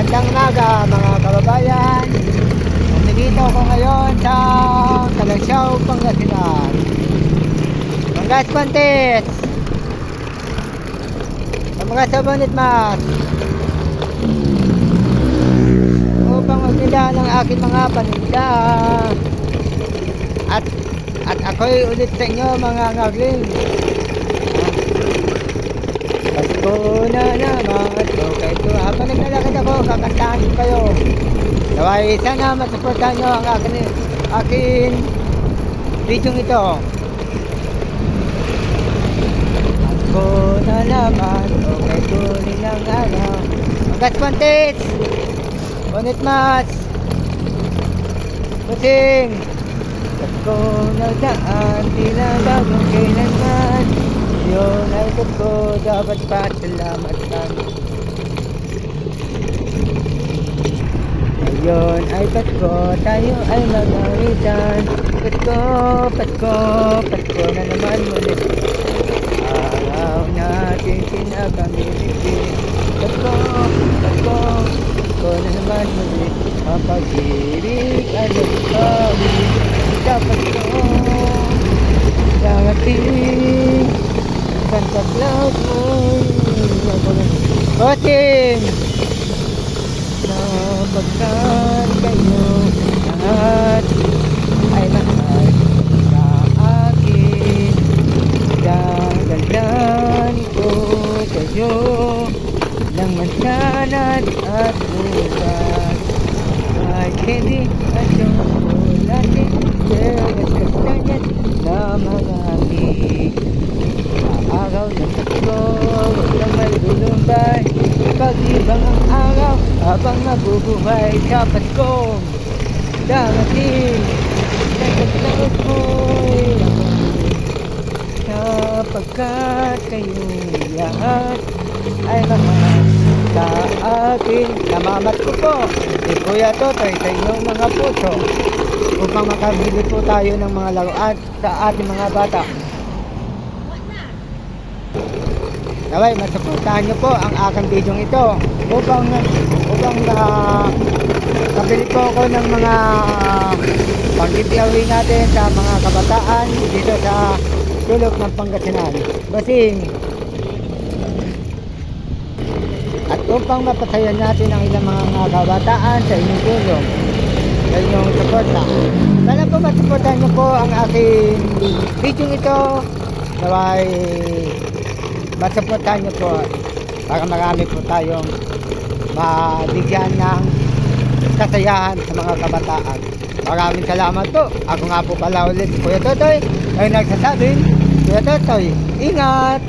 Magandang umaga mga kababayan. Nandito ko ngayon sa Calasiao, Pangasinan. Mangas Contest sa mga sabonit mas upang magtinda ng aking mga paninda. At ako'y ulit sa inyo mga ngagling. Pasko na naman. Okay ito. Habang naglalakad ako, kakantahan ko kayo. Naway sana masuportahan nyo ang akin video ito. Pasko na naman. Okay tuloy ng araw. Mangas Contest. Bonit mas. Pusing. Pasko na daan. Tila bagong kailanman. Yun ay ko, dapat pasalamatan. Ngayon ay Pasko, tayo ay mag-awitan. Pasko, Pasko, Pasko na naman muli. Araw natin pinagamitin. Pasko, Pasko, Pasko na naman muli. Ang pag-ibig ay nagsabi sa Pasko. Darating Santa Claus Bossing! Sapagkat kayo lahat ay mahal sa akin. Dadalan ko kayo ng mansanan at bukas. Kahit hindi at chocolate, seres kastanyan na marami. Araw ng Pasko, huwag lang may lulumbay. Pag-ibang ang araw habang nabubuhay sa Pasko. Darating sa Pasko ko'y sapagkat kayong lahat ay mahal sa akin. Namamat ko po si Kuya Totoy sa inyong mga puso upang makabili po tayo ng mga laruan sa ating mga bata. Naway, masuportahan nyo po ang aking video ito upang nakabili po ako ng mga pang-giveaway natin sa mga kabataan dito sa sulok ng Pangasinan. Basing! At upang mapasayan natin ang ilang mga kabataan sa inyong tulong, sa inyong suporta. Sana po masuportahan nyo po ang aking video ito. Naway, masuportahan nyo po para marami po tayong mabigyan ng kasayahan sa mga kabataan. Maraming salamat po. Ako nga po pala ulit, Kuya Totoy, ay nagsasabing, Kuya Totoy, ingat!